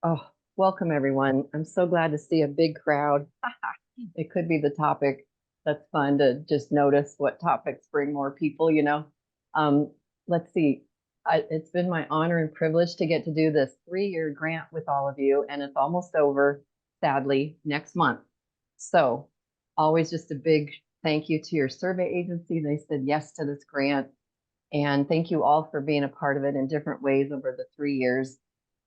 Oh, welcome everyone. I'm so glad to see a big crowd. It could be the topic. That's fun to just notice what topics bring more people. Um, let's see. It's been my honor and privilege to get to do this 3-year grant with all of you, and it's almost over, sadly, next month. So, always just a big thank you to your survey agency. They said yes to this grant. And thank you all for being a part of it in different ways over the 3 years.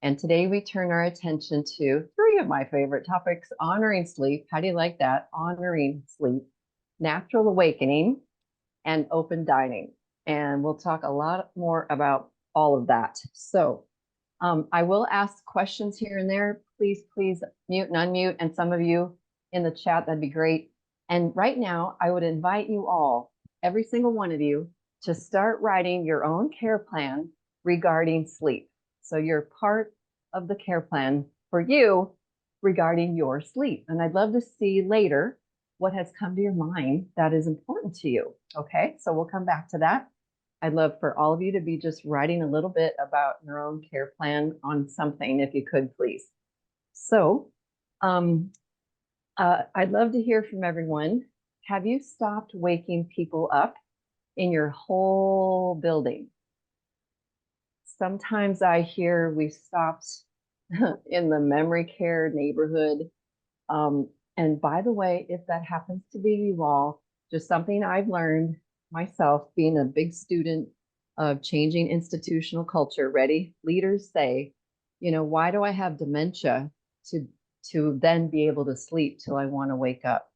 And today we turn our attention to three of my favorite topics: honoring sleep. How do you like that? Honoring sleep, natural awakening, and open dining. And we'll talk a lot more about all of that. So I will ask questions here and there. Please mute and unmute. And some of you in the chat, that'd be great. And right now, I would invite you all, every single one of you, to start writing your own care plan regarding sleep. So you're part of the care plan for you regarding your sleep. And I'd love to see later what has come to your mind that is important to you. Okay, so we'll come back to that. I'd love for all of you to be just writing a little bit about your own care plan on something, if you could, please. So I'd love to hear from everyone. Have you stopped waking people up in your whole building? Sometimes I hear we've stopped in the memory care neighborhood. And by the way, if that happens to be you all, just something I've learned myself, being a big student of changing institutional culture. Ready? Leaders say, why do I have dementia to then be able to sleep till I want to wake up?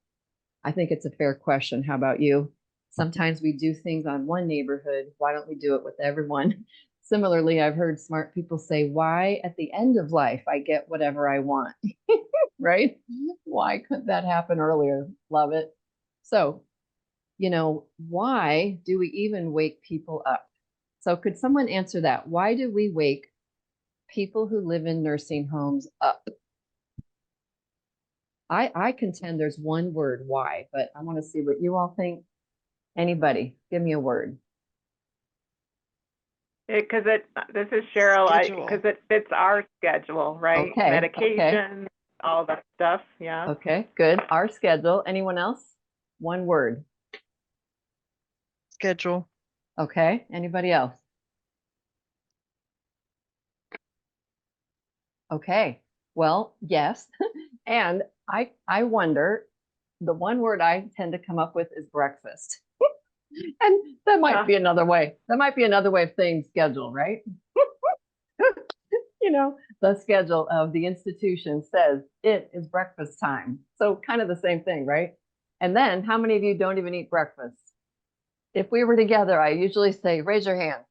I think it's a fair question. How about you? Sometimes we do things on one neighborhood. Why don't we do it with everyone? Similarly, I've heard smart people say, why at the end of life I get whatever I want, right? Why couldn't that happen earlier? Love it. So, why do we even wake people up? So could someone answer that? Why do we wake people who live in nursing homes up? I contend there's one word, why, but I want to see what you all think. Anybody, give me a word. Because this is Cheryl, because it fits our schedule, right? Okay. Medication, all that stuff, yeah. Okay, good. Our schedule. Anyone else? One word. Schedule. Okay, anybody else? Okay, well, yes. And I wonder, the one word I tend to come up with is breakfast. And that might be another way. That might be another way of saying schedule, right? The schedule of the institution says it is breakfast time. So kind of the same thing, right? And then how many of you don't even eat breakfast? If we were together, I usually say, raise your hand.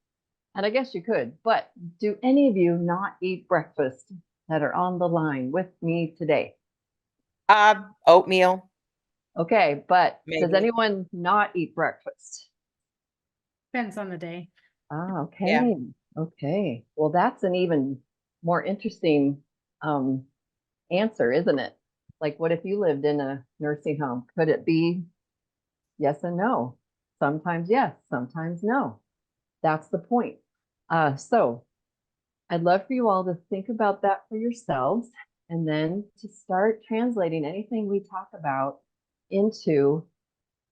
And I guess you could, but do any of you not eat breakfast that are on the line with me today? Oatmeal. Okay, but Maybe. Does anyone not eat breakfast? Depends on the day. Oh, okay. Yeah. Okay. Well, that's an even more interesting answer, isn't it? Like, what if you lived in a nursing home? Could it be yes and no? Sometimes yes, sometimes no. That's the point. So I'd love for you all to think about that for yourselves and then to start translating anything we talk about into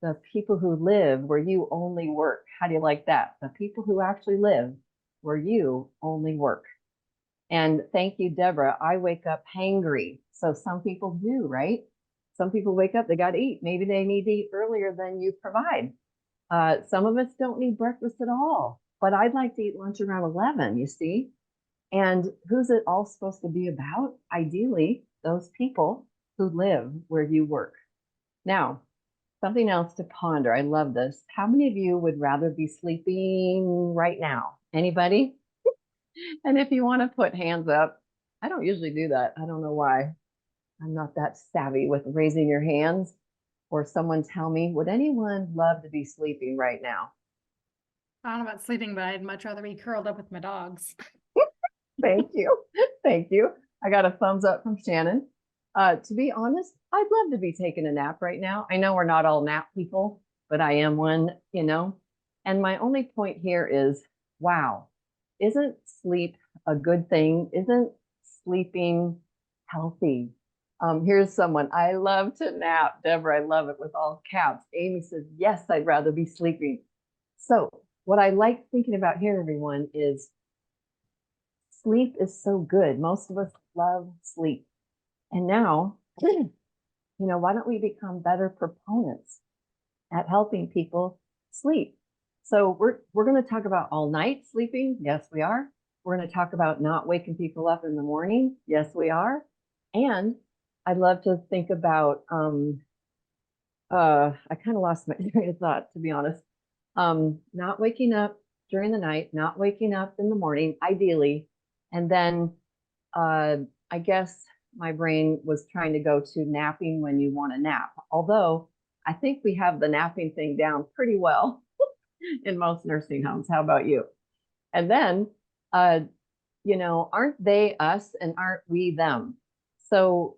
the people who live where you only work. How do you like that? The people who actually live where you only work. And thank you, Deborah. I wake up hangry. So some people do, right? Some people wake up, they got to eat. Maybe they need to eat earlier than you provide. Some of us don't need breakfast at all, but I'd like to eat lunch around 11, you see? And who's it all supposed to be about? Ideally, those people who live where you work. Now, something else to ponder. I love this. How many of you would rather be sleeping right now? Anybody? And if you want to put hands up, I don't usually do that. I don't know why. I'm not that savvy with raising your hands. Or someone tell me, would anyone love to be sleeping right now? I don't know about sleeping, but I'd much rather be curled up with my dogs. Thank you. Thank you. I got a thumbs up from Shannon. To be honest, I'd love to be taking a nap right now. I know we're not all nap people, but I am one, And my only point here is, wow, isn't sleep a good thing? Isn't sleeping healthy. Here's someone, I love to nap. Deborah, I love it with all caps. Amy says, yes, I'd rather be sleeping. So what I like thinking about here, everyone, is sleep is so good. Most of us love sleep. And now, why don't we become better proponents at helping people sleep? So we're going to talk about all night sleeping. Yes, we are. We're going to talk about not waking people up in the morning. Yes, we are. And I'd love to think about, I kind of lost my train of thought, to be honest. Not waking up during the night, not waking up in the morning, ideally. And then I guess my brain was trying to go to napping when you want to nap. Although I think we have the napping thing down pretty well in most nursing homes. How about you? And then, aren't they us and aren't we them? So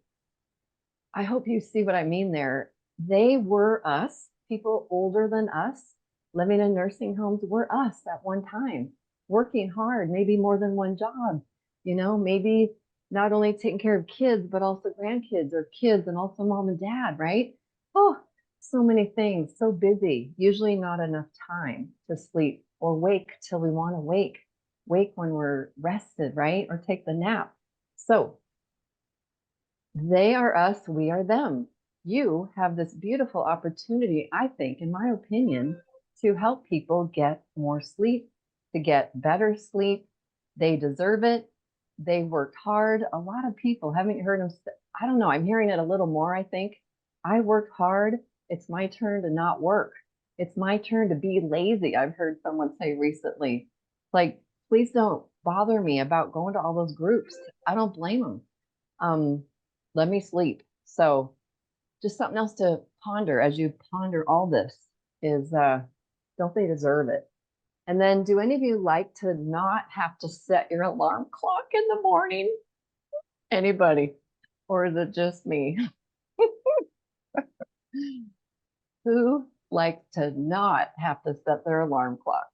I hope you see what I mean there. They were us, people older than us, living in nursing homes were us at one time, working hard, maybe more than one job, maybe not only taking care of kids, but also grandkids or kids and also mom and dad, right? Oh, so many things, so busy, usually not enough time to sleep or wake till we want to wake when we're rested, right? Or take the nap. So they are us, we are them. You have this beautiful opportunity, I think, in my opinion, to help people get more sleep, to get better sleep. They deserve it. They worked hard. A lot of people haven't heard them. I don't know. I'm hearing it a little more, I think. I worked hard. It's my turn to not work. It's my turn to be lazy. I've heard someone say recently, like, please don't bother me about going to all those groups. I don't blame them. Let me sleep. So just something else to ponder as you ponder all this is, don't they deserve it? And then do any of you like to not have to set your alarm clock in the morning? Anybody? Or is it just me? Who likes to not have to set their alarm clock?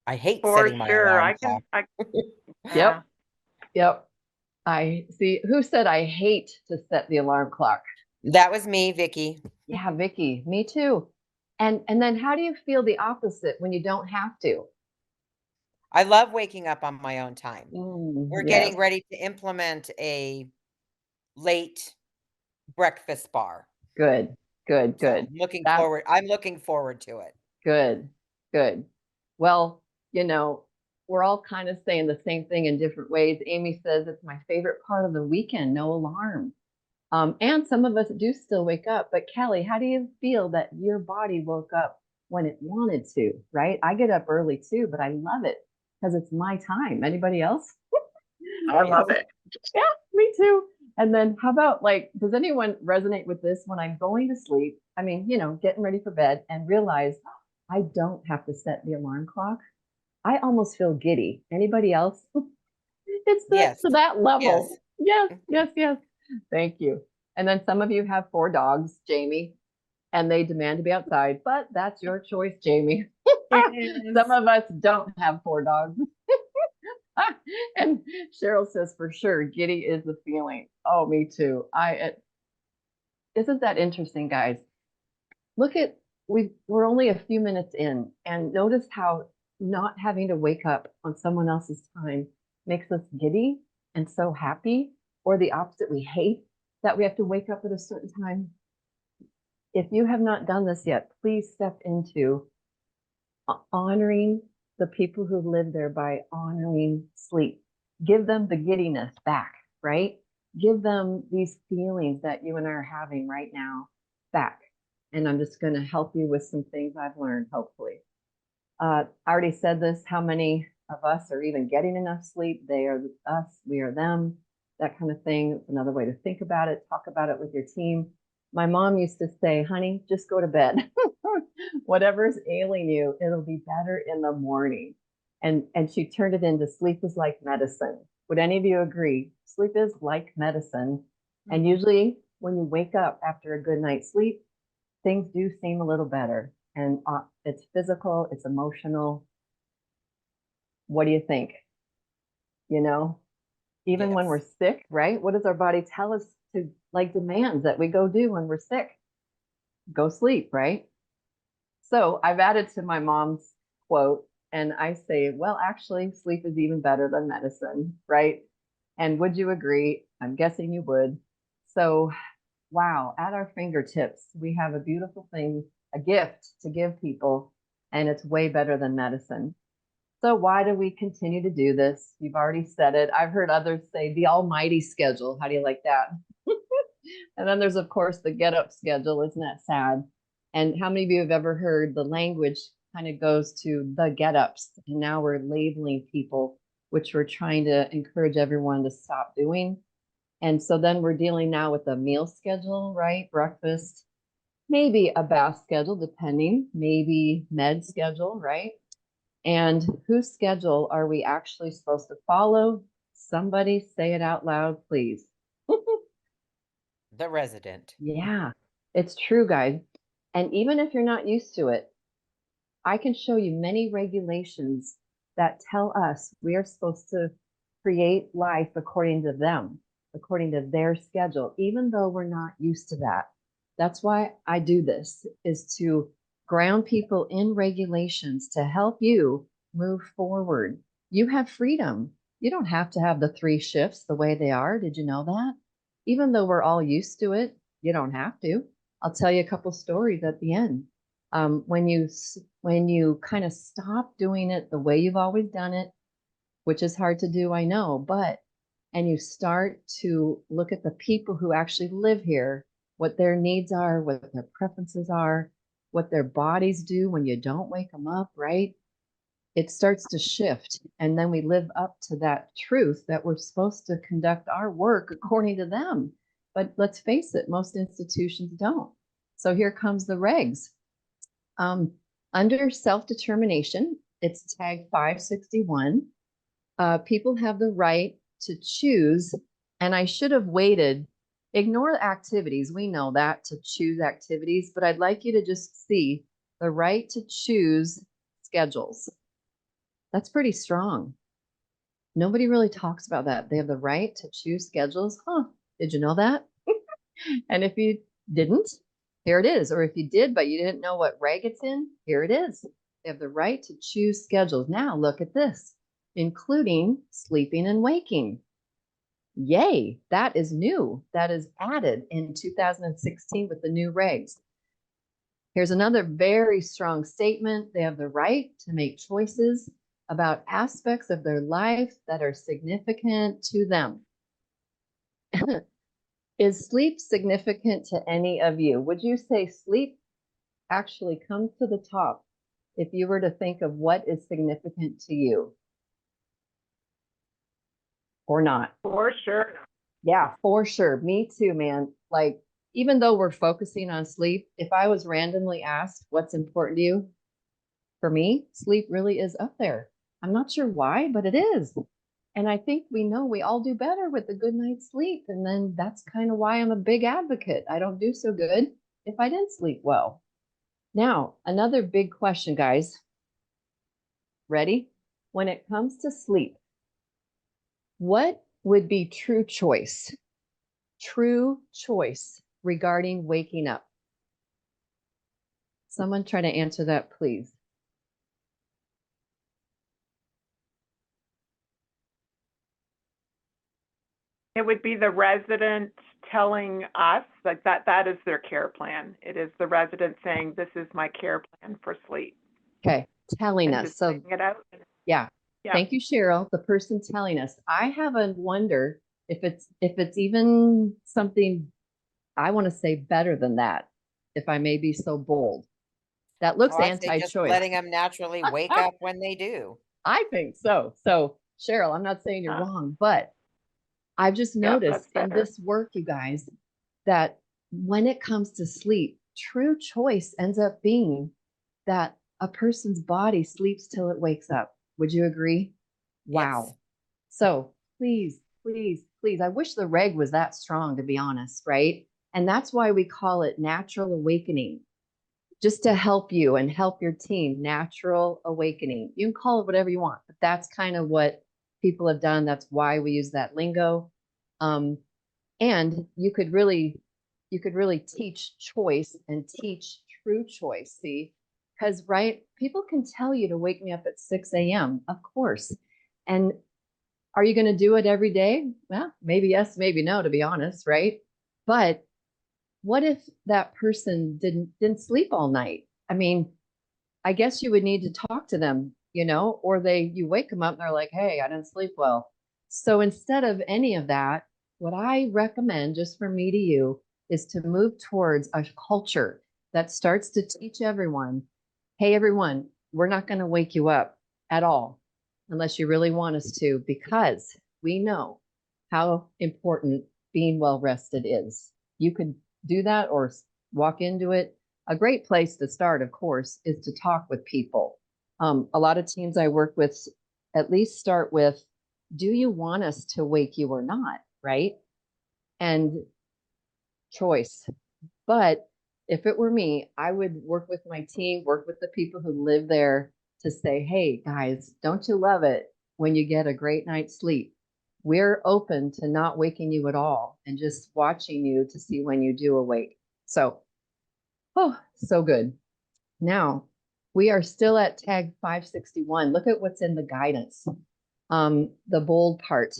I hate For setting my sure. alarm clock. Yeah. Yep. I see. Who said I hate to set the alarm clock? That was me, Vicky. Yeah, Vicky, me too. And then how do you feel the opposite when you don't have to? I love waking up on my own time. We're Yes. getting ready to implement a late breakfast bar. Good. So That's I'm looking forward to it. good. Well, we're all kind of saying the same thing in different ways. Amy says it's my favorite part of the weekend, no alarm. And some of us do still wake up. But Kelly, how do you feel that your body woke up when it wanted to, right? I get up early too, but I love it because it's my time. Anybody else? I love it. Yeah, me too. And then how about, like, does anyone resonate with this when I'm going to sleep? I mean, getting ready for bed and realize I don't have to set the alarm clock. I almost feel giddy. Anybody else? It's Yes. to that level. Yes. Yes. Thank you. And then some of you have 4 dogs, Jamie, and they demand to be outside, but that's your choice, Jamie. Some of us don't have 4 dogs. And Cheryl says, for sure, giddy is the feeling. Oh, me too. Isn't that interesting, guys? Look at, we're only a few minutes in, and notice how not having to wake up on someone else's time makes us giddy and so happy, or the opposite, we hate that we have to wake up at a certain time. If you have not done this yet, please step into honoring the people who live there by honoring sleep. Give them the giddiness back, right? Give them these feelings that you and I are having right now back. And I'm just going to help you with some things I've learned, hopefully. I already said this, how many of us are even getting enough sleep? They are us, we are them, that kind of thing. It's another way to think about it, talk about it with your team. My mom used to say, honey, just go to bed. Whatever's ailing you, it'll be better in the morning. And she turned it into sleep is like medicine. Would any of you agree? Sleep is like medicine. And usually when you wake up after a good night's sleep, things do seem a little better. And it's physical, it's emotional. What do you think? you know, even when Yes. we're sick, right? What does our body tell us to like demands that we go do when we're sick? Go sleep, right? So I've added to my mom's quote and I say, well, actually, sleep is even better than medicine, right? And would you agree? I'm guessing you would. So, wow, at our fingertips, we have a beautiful thing, a gift to give people, and it's way better than medicine. So, why do we continue to do this? You've already said it. I've heard others say the almighty schedule. How do you like that? And then there's, of course, the get up schedule. Isn't that sad? And how many of you have ever heard the language kind of goes to the get ups? And now we're labeling people, which we're trying to encourage everyone to stop doing. And so then we're dealing now with the meal schedule, right? Breakfast, maybe a bath schedule, depending, maybe med schedule, right? And whose schedule are we actually supposed to follow? Somebody say it out loud, please. The resident. Yeah, it's true, guys. And even if you're not used to it, I can show you many regulations that tell us we are supposed to create life according to them, according to their schedule, even though we're not used to that. That's why I do this, is to ground people in regulations to help you move forward. You have freedom. You don't have to have the 3 shifts the way they are. Did you know that? Even though we're all used to it, you don't have to. I'll tell you a couple stories at the end. When you kind of stop doing it the way you've always done it, which is hard to do, I know, and you start to look at the people who actually live here, what their needs are, what their preferences are, what their bodies do when you don't wake them up, right? It starts to shift. And then we live up to that truth that we're supposed to conduct our work according to them. But let's face it, most institutions don't. So here comes the regs. Under self-determination, it's tag 561. People have the right to choose, and I should have waited. Ignore activities. We know that, to choose activities, but I'd like you to just see the right to choose schedules. That's pretty strong. Nobody really talks about that. They have the right to choose schedules. Huh? Did you know that? And if you didn't, here it is. Or if you did, but you didn't know what reg it's in, here it is. They have the right to choose schedules. Now look at this, including sleeping and waking. Yay, that is new. That is added in 2016 with the new regs. Here's another very strong statement. They have the right to make choices about aspects of their life that are significant to them. Is sleep significant to any of you? Would you say sleep actually comes to the top if you were to think of what is significant to you? Or not? For sure. Yeah, for sure. Me too, man. Like, even though we're focusing on sleep, if I was randomly asked what's important to you, for me, sleep really is up there. I'm not sure why, but it is. And I think we know we all do better with a good night's sleep. And then that's kind of why I'm a big advocate. I don't do so good if I didn't sleep well. Now, another big question, guys. Ready? When it comes to sleep, what would be true choice? True choice regarding waking up? Someone try to answer that, please. It would be the resident telling us like that is their care plan. It is the resident saying, this is my care plan for sleep. Okay, telling And us. just So laying it out. yeah. Yeah. Thank you, Cheryl, the person telling us. I have a wonder if it's even something, I want to say, better than that, if I may be so bold. That looks Oh, I say just anti-choice. letting them naturally wake up when they do. I think so. So, Cheryl, I'm not saying you're wrong, but I've just Yeah, noticed that's in better. this work, you guys, that when it comes to sleep, true choice ends up being that a person's body sleeps till it wakes up. Would you agree? Wow. Yes. So please, please, please, I wish the reg was that strong, to be honest, right? And that's why we call it natural awakening, just to help you and help your team. Natural awakening. You can call it whatever you want, but that's kind of what people have done. That's why we use that lingo. And you could really teach choice and teach true choice. See, because right, people can tell you to wake me up at 6 a.m., of course. And are you going to do it every day? Well, maybe yes, maybe no, to be honest, right? But what if that person didn't sleep all night? I mean, I guess you would need to talk to them, or you wake them up and they're like, hey, I didn't sleep well. So instead of any of that, what I recommend just from me to you is to move towards a culture that starts to teach everyone, hey, everyone, we're not going to wake you up at all unless you really want us to, because we know how important being well rested is. You could do that or walk into it. A great place to start, of course, is to talk with people. A lot of teams I work with at least start with, do you want us to wake you or not? Right? And choice. But if it were me, I would work with my team, work with the people who live there to say, hey, guys, don't you love it when you get a great night's sleep? We're open to not waking you at all and just watching you to see when you do awake. So, oh, so good. Now, we are still at tag 561. Look at what's in the guidance. The bold part.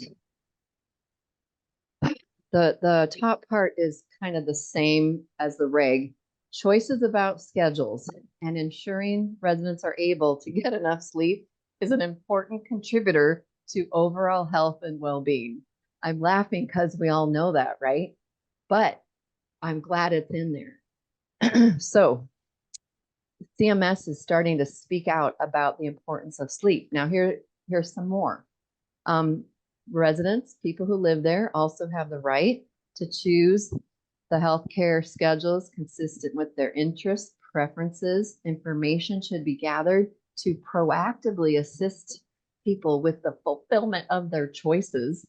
The top part is kind of the same as the reg. Choices about schedules and ensuring residents are able to get enough sleep is an important contributor to overall health and well-being. I'm laughing because we all know that, right? But I'm glad it's in there. So CMS is starting to speak out about the importance of sleep. Now here's some more. Residents, people who live there, also have the right to choose the healthcare schedules consistent with their interests, preferences. Information should be gathered to proactively assist people with the fulfillment of their choices.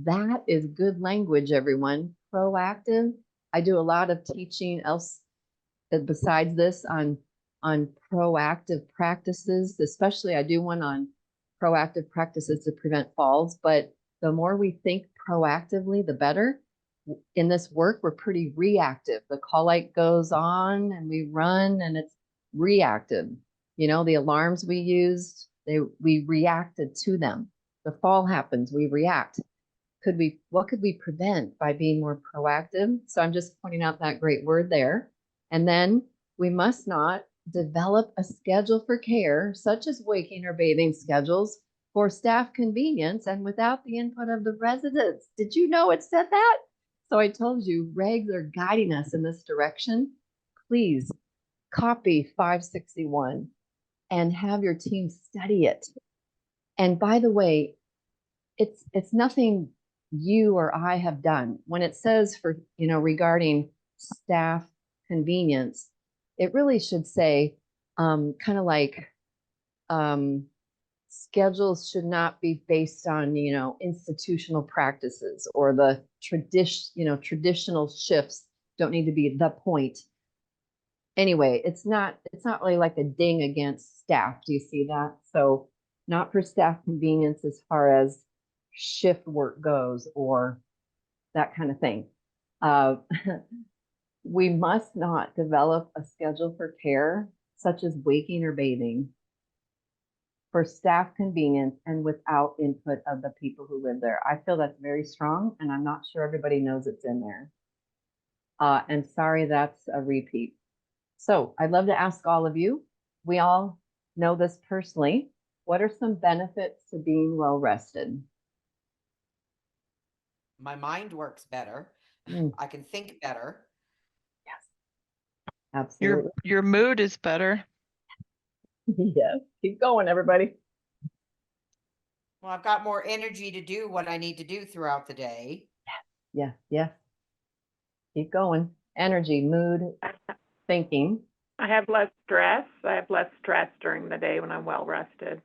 That is good language, everyone. Proactive. I do a lot of teaching else besides this on proactive practices, especially I do one on proactive practices to prevent falls. But the more we think proactively, the better. In this work, we're pretty reactive. The call light goes on and we run and it's reactive. The alarms we used, we reacted to them. The fall happens, we react. What could we prevent by being more proactive? So I'm just pointing out that great word there. And then we must not develop a schedule for care, such as waking or bathing schedules, for staff convenience and without the input of the residents. Did you know it said that? So I told you, regs are guiding us in this direction. Please copy 561 and have your team study it. And by the way, it's nothing you or I have done. When it says for, regarding staff convenience, it really should say kind of like schedules should not be based on, institutional practices or the traditional shifts don't need to be the point. Anyway, it's not really like a ding against staff. Do you see that? So not for staff convenience as far as shift work goes or that kind of thing. We must not develop a schedule for care, such as waking or bathing, for staff convenience and without input of the people who live there. I feel that's very strong, and I'm not sure everybody knows it's in there. And sorry, that's a repeat. So I'd love to ask all of you, we all know this personally, what are some benefits to being well rested? My mind works better. I can think better. Yes, absolutely. Your mood is better. Yes, keep going, everybody. Well, I've got more energy to do what I need to do throughout the day. Yeah. Keep going. Energy, mood, thinking. I have less stress. I have less stress during the day when I'm well rested.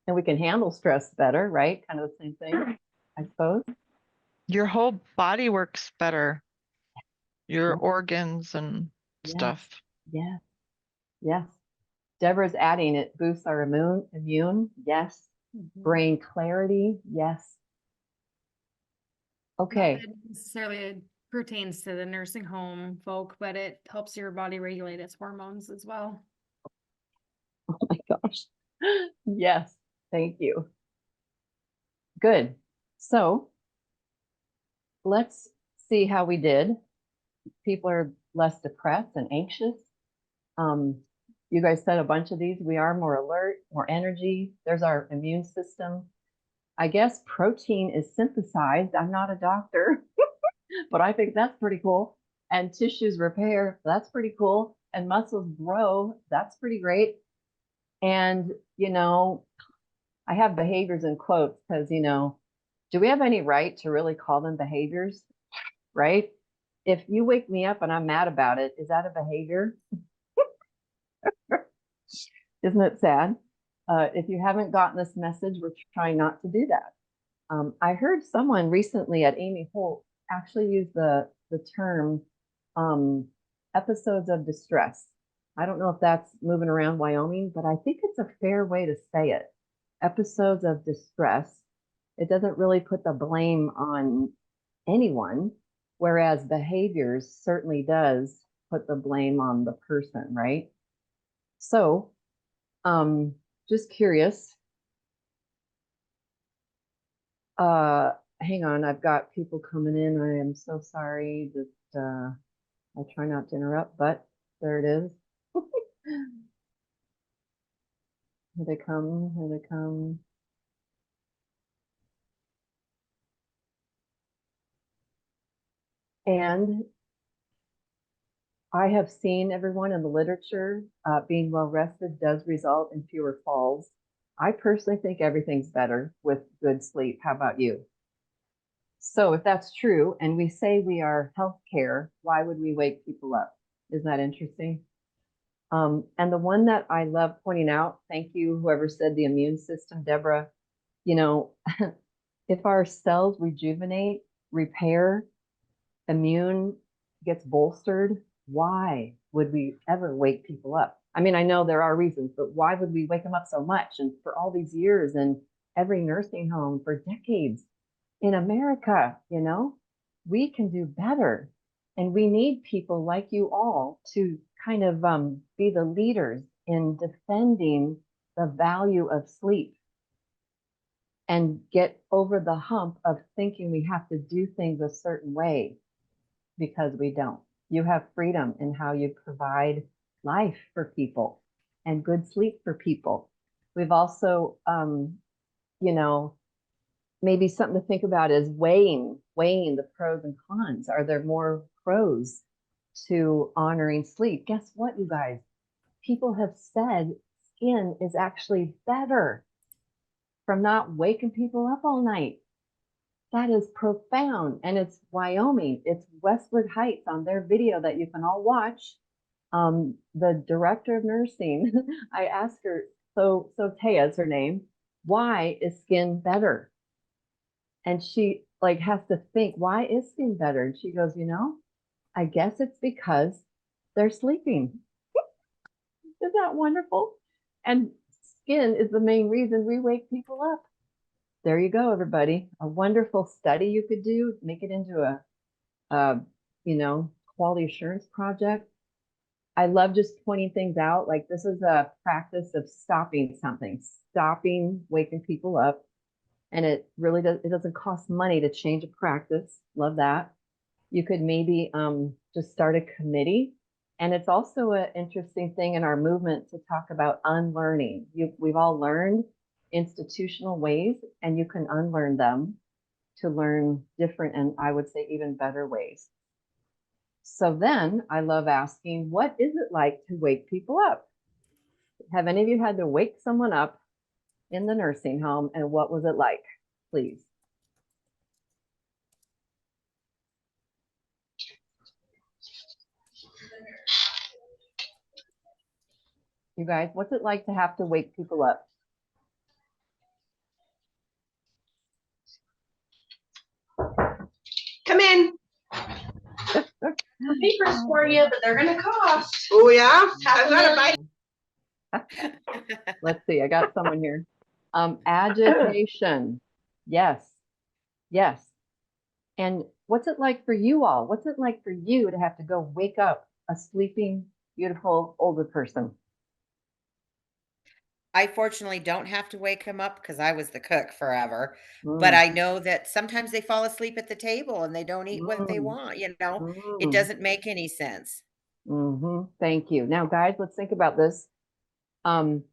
And we can handle stress better, right? Kind of the same thing, I suppose. Your whole body works better. Your organs and stuff. Yes. Deborah's adding it boosts our immune. Yes. Mhm. Brain clarity, yes. Not Okay, that it necessarily pertains to the nursing home folk, but it helps your body regulate its hormones as well. oh my gosh. Yes, thank you. Good. So let's see how we did. People are less depressed and anxious. Um, you guys said a bunch of these. We are more alert, more energy. There's our immune system. I guess protein is synthesized. I'm not a doctor, but I think that's pretty cool. And tissues repair. That's pretty cool. And muscles grow. That's pretty great. And, I have behaviors in quotes because, do we have any right to really call them behaviors? Right? If you wake me up and I'm mad about it, is that a behavior? Isn't it sad? If you haven't gotten this message, we're trying not to do that. I heard someone recently at Amy Holt actually use the term episodes of distress. I don't know if that's moving around Wyoming, but I think it's a fair way to say it. Episodes of distress. It doesn't really put the blame on anyone, whereas behaviors certainly does put the blame on the person, right? So, just curious. Hang on, I've got people coming in. I am so sorry that I try not to interrupt, but there it is. Here they come, here they come. And I have seen everyone in the literature, being well rested does result in fewer falls. I personally think everything's better with good sleep. How about you? So if that's true, and we say we are healthcare, why would we wake people up? Isn't that interesting? And the one that I love pointing out, thank you, whoever said the immune system, Deborah, you know, if our cells rejuvenate, repair, immune gets bolstered, why would we ever wake people up? I mean, I know there are reasons, but why would we wake them up so much? And for all these years and every nursing home for decades in America, we can do better. And we need people like you all to kind of be the leaders in defending the value of sleep and get over the hump of thinking we have to do things a certain way because we don't. You have freedom in how you provide life for people and good sleep for people. We've also, maybe something to think about is weighing the pros and cons. Are there more pros to honoring sleep? Guess what, you guys? People have said skin is actually better from not waking people up all night. That is profound. And it's Wyoming. It's Westwood Heights on their video that you can all watch. The director of nursing, I asked her, so Taya's her name, why is skin better? And she has to think, why is skin better? And she goes, I guess it's because they're sleeping. Isn't that wonderful? And skin is the main reason we wake people up. There you go, everybody. A wonderful study you could do, make it into a quality assurance project. I love just pointing things out. Like this is a practice of stopping something, stopping waking people up. And it really does, it doesn't cost money to change a practice. Love that. You could maybe just start a committee. And it's also an interesting thing in our movement to talk about unlearning. We've all learned institutional ways, and you can unlearn them to learn different and I would say even better ways. So then I love asking, what is it like to wake people up? Have any of you had to wake someone up in the nursing home, and what was it like? Please. You guys, what's it like to have to wake people up? Come in. Papers for you, but they're gonna cost. Oh yeah? I've got a bite. Let's see, I got someone here. Agitation. Yes. Yes. And what's it like for you all? What's it like for you to have to go wake up a sleeping, beautiful older person? I fortunately don't have to wake him up because I was the cook forever. But Mm, I know that sometimes they fall asleep at the table and they don't eat what they mm, want, you know? It mm, doesn't make any sense. Thank you. Now, guys, let's think about this. Um,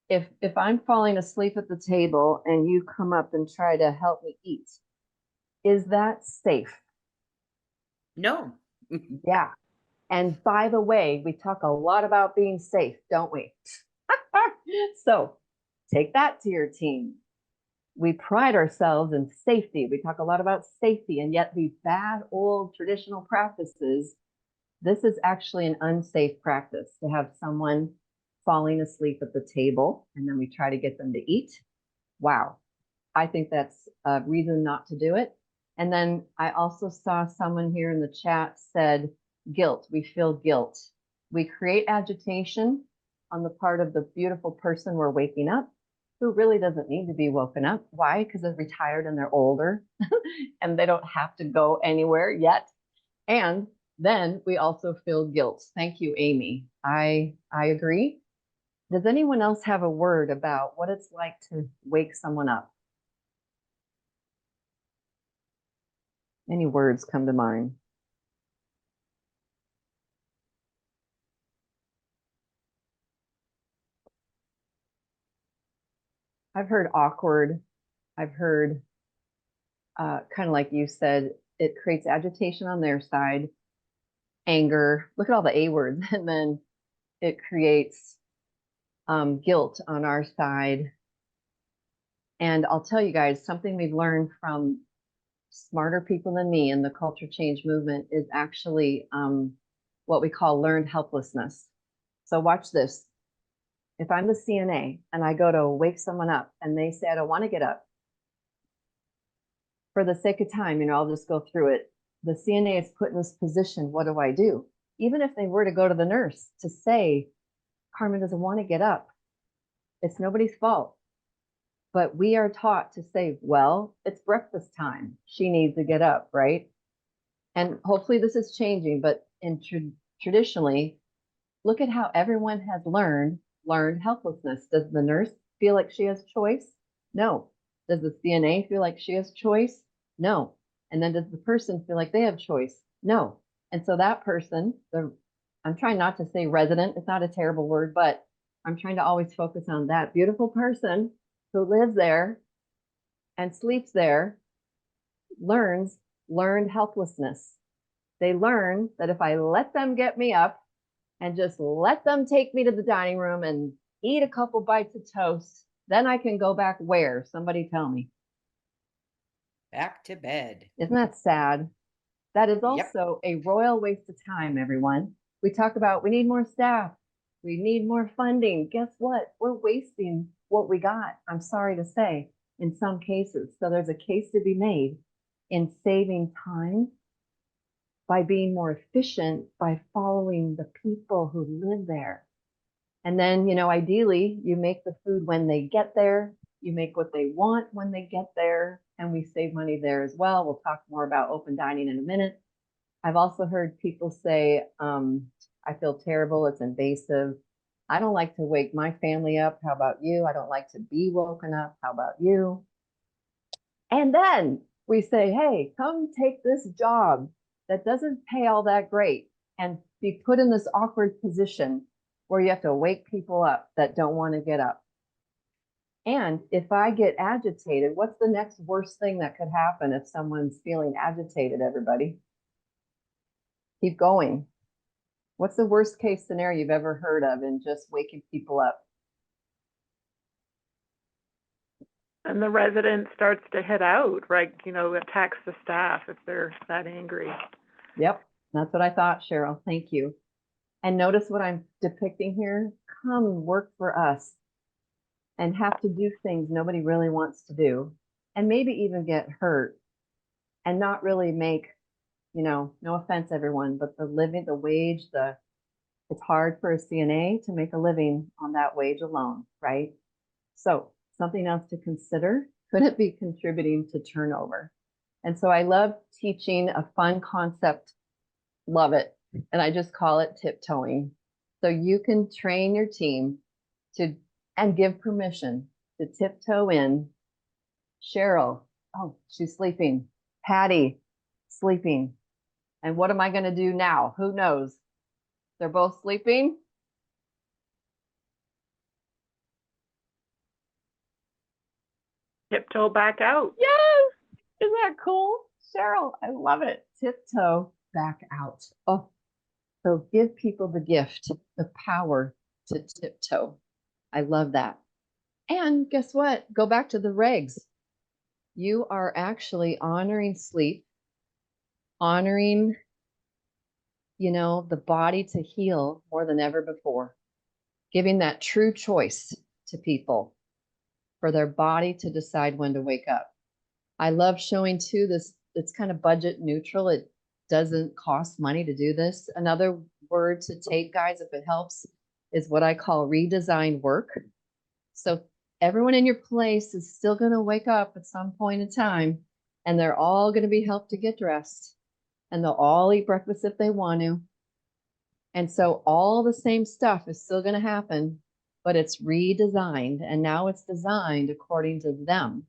if I'm falling asleep at the table and you come up and try to help me eat, is that safe? No. Yeah. And by the way, we talk a lot about being safe, don't we? So take that to your team. We pride ourselves in safety. We talk a lot about safety, and yet these bad old traditional practices, this is actually an unsafe practice to have someone falling asleep at the table and then we try to get them to eat. Wow. I think that's a reason not to do it. And then I also saw someone here in the chat said guilt. We feel guilt. We create agitation on the part of the beautiful person we're waking up who really doesn't need to be woken up. Why? Because they're retired and they're older and they don't have to go anywhere yet. And then we also feel guilt. Thank you, Amy. I agree. Does anyone else have a word about what it's like to wake someone up? Any words come to mind? I've heard awkward. I've heard kind of like you said, it creates agitation on their side, anger. Look at all the A words. And then it creates guilt on our side. And I'll tell you guys, something we've learned from smarter people than me in the culture change movement is actually what we call learned helplessness. So watch this. If I'm the CNA and I go to wake someone up and they say, I don't want to get up, for the sake of time, I'll just go through it. The CNA is put in this position. What do I do? Even if they were to go to the nurse to say, Carmen doesn't want to get up, it's nobody's fault. But we are taught to say, well, it's breakfast time. She needs to get up, right? And hopefully this is changing, but traditionally, look at how everyone has learned helplessness. Does the nurse feel like she has choice? No. Does the CNA feel like she has choice? No. And then does the person feel like they have choice? No. And so that person, I'm trying not to say resident, it's not a terrible word, but I'm trying to always focus on that beautiful person who lives there and sleeps there, learned helplessness. They learn that if I let them get me up and just let them take me to the dining room and eat a couple bites of toast, then I can go back where? Somebody tell me. Back to bed. Isn't that sad? That is Yep. also a royal waste of time, everyone. We talk about we need more staff. We need more funding. Guess what? We're wasting what we got. I'm sorry to say, in some cases. So there's a case to be made in saving time by being more efficient, by following the people who live there. And then, ideally, you make the food when they get there, you make what they want when they get there, and we save money there as well. We'll talk more about open dining in a minute. I've also heard people say, I feel terrible, it's invasive. I don't like to wake my family up. How about you? I don't like to be woken up. How about you? And then we say, hey, come take this job that doesn't pay all that great and be put in this awkward position where you have to wake people up that don't want to get up. And if I get agitated, what's the next worst thing that could happen if someone's feeling agitated, everybody? Keep going. What's the worst case scenario you've ever heard of in just waking people up? And the resident starts to head out, right? Attacks the staff if they're that angry. Yep, that's what I thought, Cheryl. Thank you. And notice what I'm depicting here. Come work for us and have to do things nobody really wants to do, and maybe even get hurt and not really make, no offense, everyone, but the wage, it's hard for a CNA to make a living on that wage alone, right? So Something else to consider. Could it be contributing to turnover? And so I love teaching a fun concept. Love it. And I just call it tiptoeing. So you can train your team to and give permission to tiptoe in. Cheryl, oh, she's sleeping. Patty, sleeping. And what am I going to do now? Who knows? They're both sleeping. Tiptoe back out. Yes. Isn't that cool? Cheryl, I love it. Tiptoe back out. Oh, so give people the gift, the power to tiptoe. I love that. And guess what? Go back to the regs. You are actually honoring sleep, honoring, the body to heal more than ever before, giving that true choice to people for their body to decide when to wake up. I love showing too this, it's kind of budget neutral. It doesn't cost money to do this. Another word to take, guys, if it helps, is what I call redesign work. So everyone in your place is still going to wake up at some point in time, and they're all going to be helped to get dressed, and they'll all eat breakfast if they want to. And so all the same stuff is still going to happen, but it's redesigned, and now it's designed according to them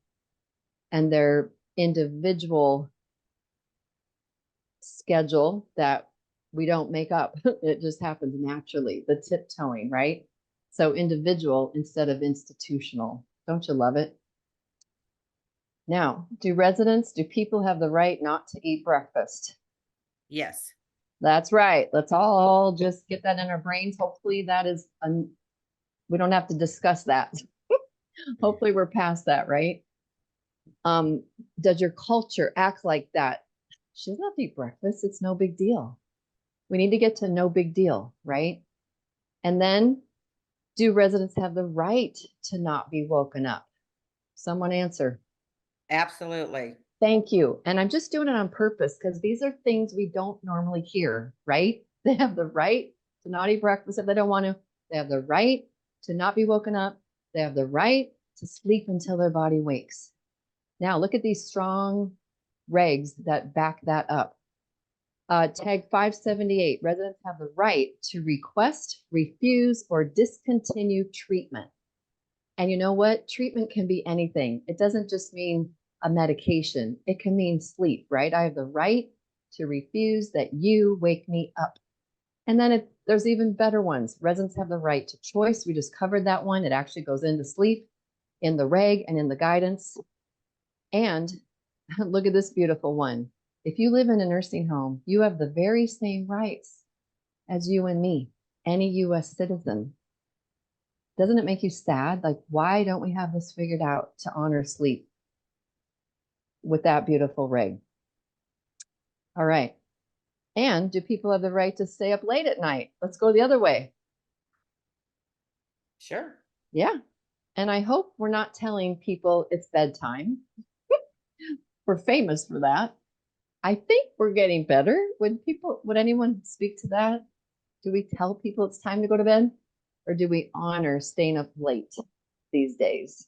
and their individual schedule that we don't make up. It just happens naturally, the tiptoeing, right? So individual instead of institutional. Don't you love it? Now, do people have the right not to eat breakfast? Yes. That's right. Let's all just get that in our brains. Hopefully that is, we don't have to discuss that. Hopefully we're past that, right? Does your culture act like that? She doesn't have to eat breakfast. It's no big deal. We need to get to no big deal, right? And then, do residents have the right to not be woken up? Someone answer. Absolutely. Thank you. And I'm just doing it on purpose because these are things we don't normally hear, right? They have the right to not eat breakfast if they don't want to. They have the right to not be woken up. They have the right to sleep until their body wakes. Now, look at these strong regs that back that up. Tag 578, residents have the right to request, refuse, or discontinue treatment. And you know what? Treatment can be anything. It doesn't just mean a medication. It can mean sleep, right? I have the right to refuse that you wake me up. And then there's even better ones. Residents have the right to choice. We just covered that one. It actually goes into sleep in the reg and in the guidance. And look at this beautiful one. If you live in a nursing home, you have the very same rights as you and me, any US citizen. Doesn't it make you sad? Like, why don't we have this figured out to honor sleep with that beautiful reg? All right. And do people have the right to stay up late at night? Let's go the other way. Sure. Yeah. And I hope we're not telling people it's bedtime. We're famous for that. I think we're getting better. Would anyone speak to that? Do we tell people it's time to go to bed? Or do we honor staying up late these days?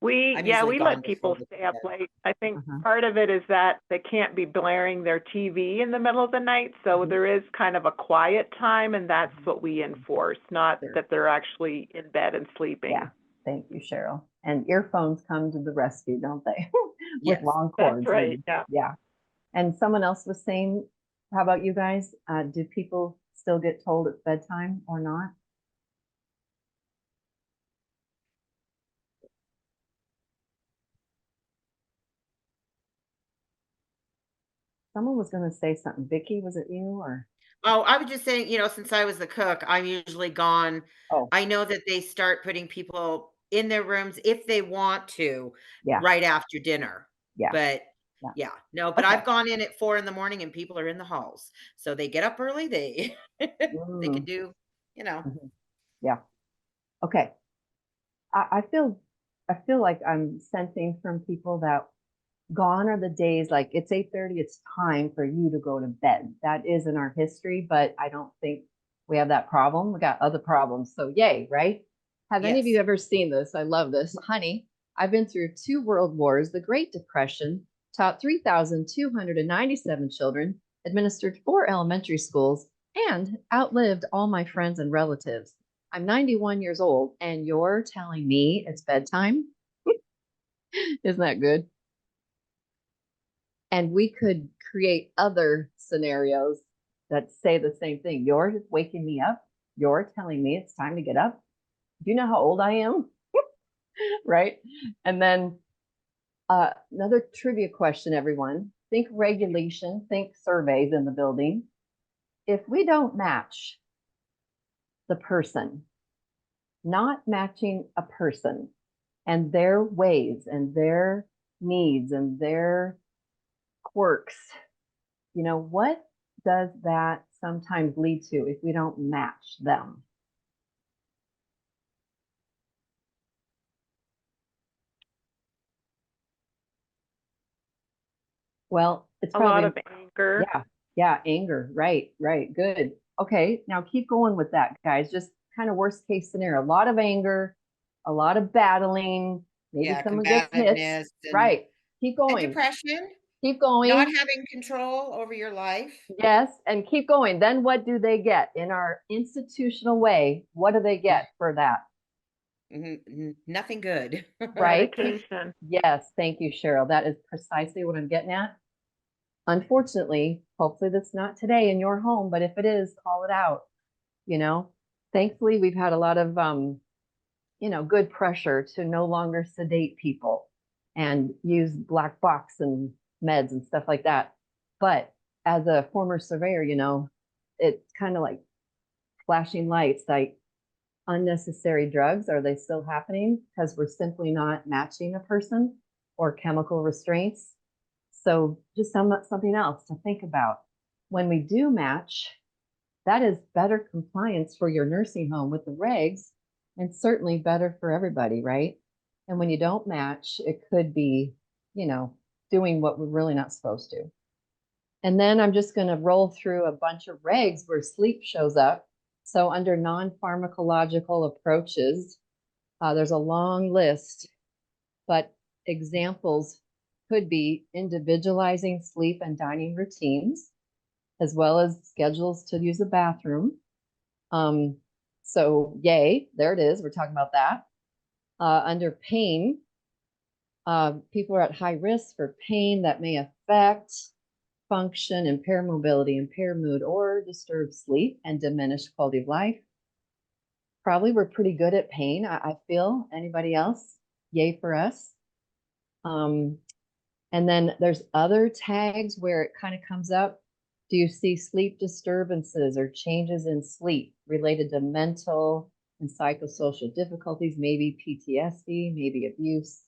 We I'm usually let gone people before stay up bed. late. I think Uh-huh. part of it is that they can't be blaring their TV in the middle of the night, so Mhm. there is kind of a quiet time, and that's what we enforce, not Sure. that they're actually in bed and sleeping. Yeah. Thank you, Cheryl. And earphones come to the rescue, don't they? With Yes. long That's cords. right, maybe. yeah. Yeah. And someone else was saying, how about you guys? Do people still get told it's bedtime or not? Someone was going to say something. Vicky, was it you or? Oh, I was just saying, since I was the cook, I'm usually gone. Oh, I know that they start putting people in their rooms if they want to yeah, right after dinner. yeah, But yeah. yeah, no, but Okay. I've gone in at 4 in the morning and people are in the halls. So they get up early, they they can Mm, do, you know. mhm. Yeah. Okay. I feel like I'm sensing from people that Gone are the days like it's 8:30, it's time for you to go to bed. That is in our history, but I don't think we have that problem. We got other problems. So yay, right? Have any of you Yes. ever seen this? I love this. Honey, I've been through 2 world wars, the Great Depression, taught 3,297 children, administered 4 elementary schools, and outlived all my friends and relatives. I'm 91 years old, and you're telling me it's bedtime? Isn't that good? And we could create other scenarios that say the same thing. You're just waking me up. You're telling me it's time to get up. Do you know how old I am? Right? And then another trivia question, everyone. Think regulation, think surveys in the building. If we don't match the person, not matching a person and their ways and their needs and their quirks, you know, what does that sometimes lead to if we don't match them? Well, it's A lot of probably, anger. yeah, anger. Right, good. Okay, now keep going with that, guys. Just kind of worst case scenario. A lot of anger, a lot of battling. Maybe Yeah, someone gets hit. combativeness Right. Keep and going. depression, Keep not going. having control over your life. Yes, and keep going. Then what do they get in our institutional way? What do they get for that? Nothing good. Right? Medication. Yes, thank you, Cheryl. That is precisely what I'm getting at. Unfortunately, hopefully that's not today in your home, but if it is, call it out. You know, thankfully we've had a lot of good pressure to no longer sedate people and use black box and meds and stuff like that. But as a former surveyor, it's kind of like flashing lights, like unnecessary drugs. Are they still happening? Because we're simply not matching a person, or chemical restraints. So just something else to think about. When we do match, that is better compliance for your nursing home with the regs, and certainly better for everybody, right? And when you don't match, it could be, doing what we're really not supposed to. And then I'm just going to roll through a bunch of regs where sleep shows up. So under non-pharmacological approaches, there's a long list, but examples could be individualizing sleep and dining routines, as well as schedules to use a bathroom. So yay, there it is. We're talking about that. Under pain, people are at high risk for pain that may affect function, impair mobility, impair mood, or disturb sleep and diminish quality of life. Probably we're pretty good at pain, I feel. Anybody else? Yay for us. And then there's other tags where it kind of comes up. Do you see sleep disturbances or changes in sleep related to mental and psychosocial difficulties, maybe PTSD, maybe abuse?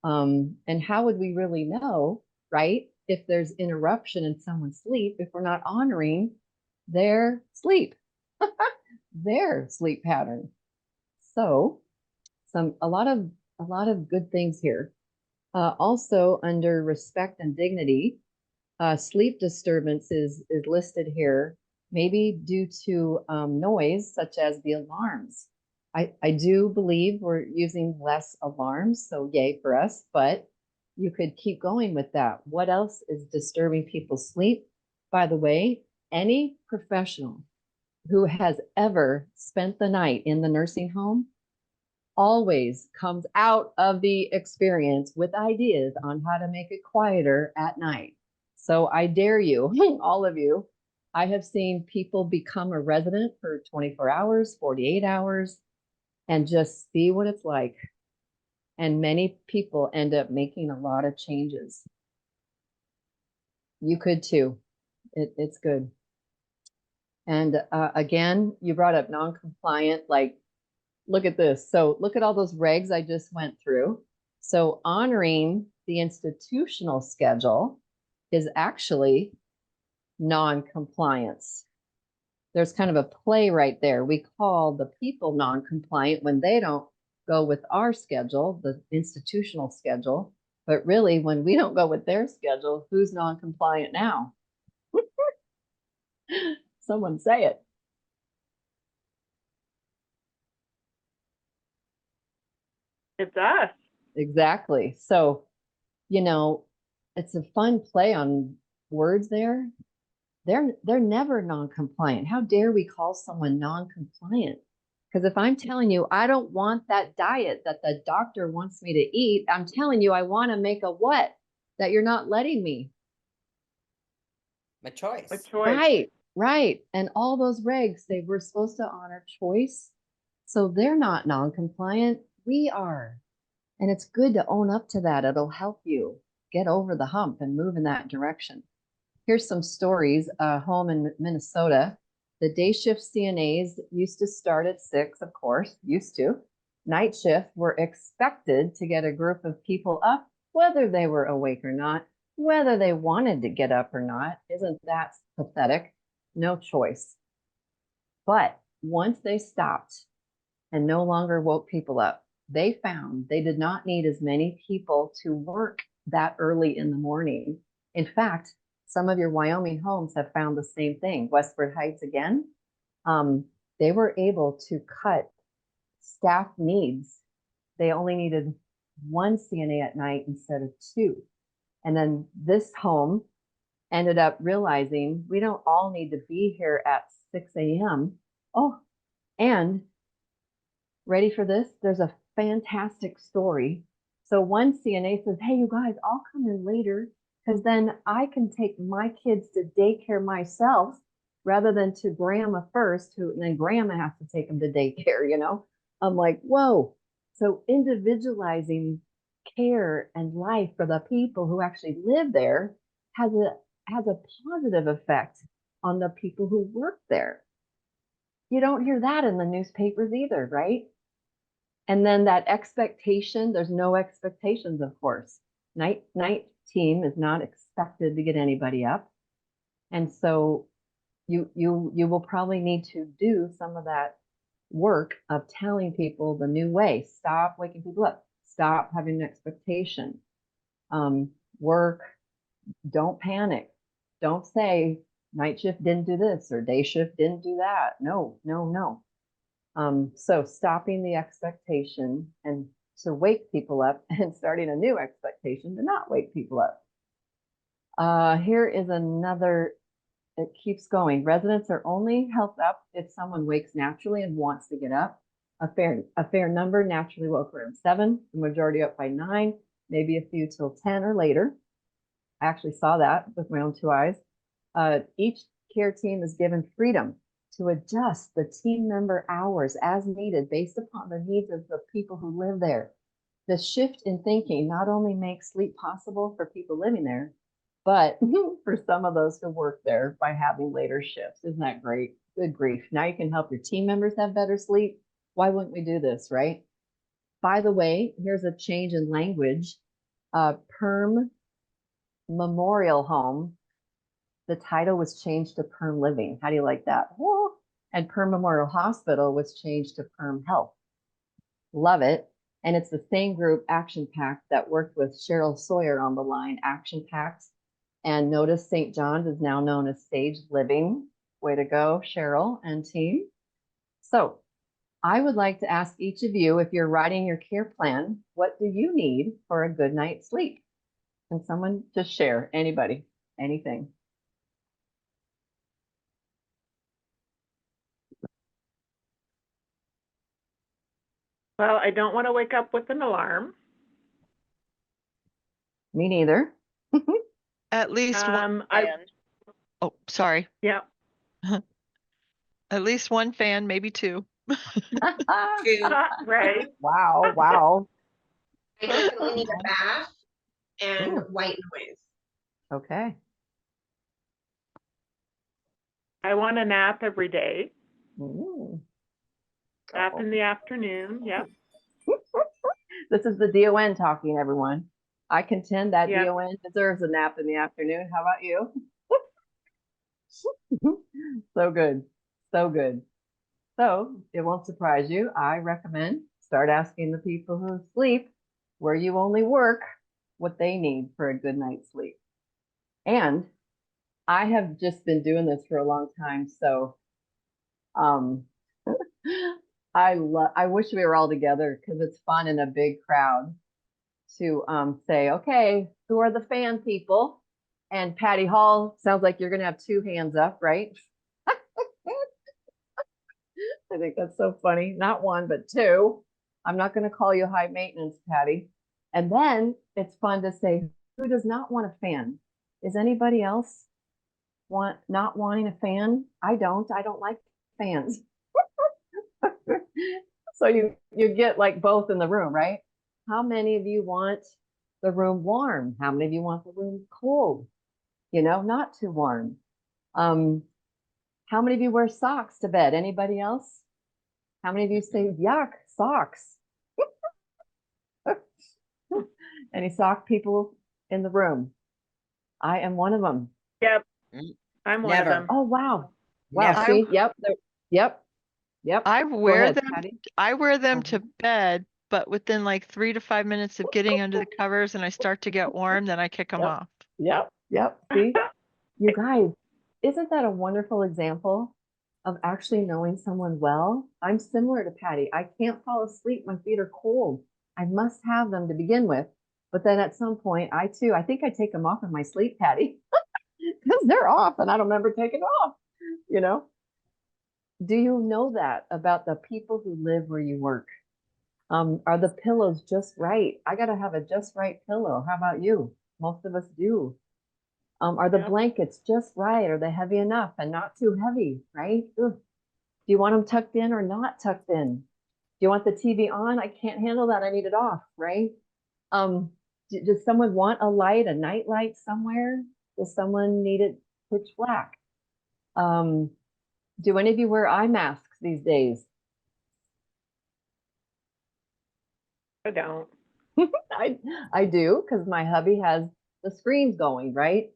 And how would we really know, right, if there's interruption in someone's sleep if we're not honoring their sleep, their sleep pattern? So a lot of good things here. Also under respect and dignity, sleep disturbance is listed here, maybe due to noise, such as the alarms. I do believe we're using less alarms, so yay for us, but you could keep going with that. What else is disturbing people's sleep? By the way, any professional who has ever spent the night in the nursing home always comes out of the experience with ideas on how to make it quieter at night. So I dare you, all of you, I have seen people become a resident for 24 hours, 48 hours, and just see what it's like. And many people end up making a lot of changes. You could too. It's good. And again, you brought up non-compliant, like, look at this. So look at all those regs I just went through. So honoring the institutional schedule is actually non-compliance. There's kind of a play right there. We call the people non-compliant when they don't go with our schedule, the institutional schedule. But really, when we don't go with their schedule, who's non-compliant now? Someone say it. It's us. Exactly. So, it's a fun play on words there. They're never non-compliant. How dare we call someone non-compliant? Because if I'm telling you I don't want that diet that the doctor wants me to eat, I'm telling you I want to make a what that you're not letting me. A choice. A choice. Right, right. And all those regs, they were supposed to honor choice. So they're not non-compliant. We are. And it's good to own up to that. It'll help you get over the hump and move in that direction. Here's some stories. Home in Minnesota, the day shift CNAs used to start at 6, of course, used to. Night shift were expected to get a group of people up, whether they were awake or not, whether they wanted to get up or not. Isn't that pathetic? No choice. But once they stopped and no longer woke people up, they found they did not need as many people to work that early in the morning. In fact, some of your Wyoming homes have found the same thing. Westford Heights again, they were able to cut staff needs. They only needed 1 CNA at night instead of 2. And then this home ended up realizing we don't all need to be here at 6 a.m. Oh, and ready for this? There's a fantastic story. So one CNA says, hey, you guys, I'll come in later because then I can take my kids to daycare myself rather than to grandma first, and then grandma has to take them to daycare. I'm like, whoa. So individualizing care and life for the people who actually live there has a positive effect on the people who work there. You don't hear that in the newspapers either, right? And then that expectation, there's no expectations, of course. Night team is not expected to get anybody up. And so you will probably need to do some of that work of telling people the new way. Stop waking people up. Stop having an expectation. Work. Don't panic. Don't say night shift didn't do this or day shift didn't do that. No, no, no. So stopping the expectation and to wake people up and starting a new expectation to not wake people up. Here is another, it keeps going. Residents are only helped up if someone wakes naturally and wants to get up. A fair number naturally woke around 7, the majority up by 9, maybe a few till 10 or later. I actually saw that with my own 2 eyes. Each care team is given freedom to adjust the team member hours as needed based upon the needs of the people who live there. The shift in thinking not only makes sleep possible for people living there, but for some of those who work there by having later shifts. Isn't that great? Good grief. Now you can help your team members have better sleep. Why wouldn't we do this, right? By the way, here's a change in language. Perm Memorial Home, the title was changed to Perm Living. How do you like that? Whoa. And Perm Memorial Hospital was changed to Perm Health. Love it. And it's the same group, Action Pact, that worked with Cheryl Sawyer on the line, Action Pact. And notice St. John's is now known as Sage Living. Way to go, Cheryl and team. So I would like to ask each of you, if you're writing your care plan, what do you need for a good night's sleep? Can someone just share? Anybody? Anything? Well, I don't want to wake up with an alarm. Me neither. At least one I, fan. Oh, sorry. yeah, At least one fan, maybe 2. right. Wow, wow. I definitely need a bath and Ooh. white noise. Okay. I want a nap every day. Ooh. Nap in the afternoon. Yep. This is the DON talking, everyone. I contend that Yeah. DON deserves a nap in the afternoon. How about you? So good. So good. So it won't surprise you. I recommend start asking the people who sleep where you only work what they need for a good night's sleep. And I have just been doing this for a long time, so um I wish we were all together because it's fun in a big crowd to say, okay, who are the fan people? And Patty Hall, sounds like you're gonna have two hands up, right? I think that's so funny. Not one, but two. I'm not gonna call you high maintenance, Patty. And then it's fun to say, who does not want a fan? Is anybody else not wanting a fan? I don't like fans. So you get like both in the room, right? How many of you want the room warm? How many of you want the room cold? You know, not too warm. How many of you wear socks to bed? Anybody else? How many of you say, yuck, socks? Any sock people in the room? I am one of them. Yep, Mm, I'm one of Never. them. Oh, wow. Wow, Never. see, yep, yep, yep. I Go wear ahead, them. Patty. I wear them to Uh-huh. bed, but within like 3 to 5 minutes of getting under the covers and I start to get warm, then I kick them Yep. off. Yep. See, you guys, isn't that a wonderful example of actually knowing someone well? I'm similar to Patty. I can't fall asleep. My feet are cold. I must have them to begin with. But then at some point, I think I take them off in my sleep, Patty, because they're off and I don't remember taking them off, you know? Do you know that about the people who live where you work? Are the pillows just right? I got to have a just right pillow. How about you? Most of us do. Are the Yep. blankets just right? Are they heavy enough and not too heavy, right? Ugh. Do you want them tucked in or not tucked in? Do you want the TV on? I can't handle that. I need it off, right? Does someone want a light, a night light somewhere? Does someone need it pitch black? Do any of you wear eye masks these days? I don't. I do because my hubby has the screens going, right?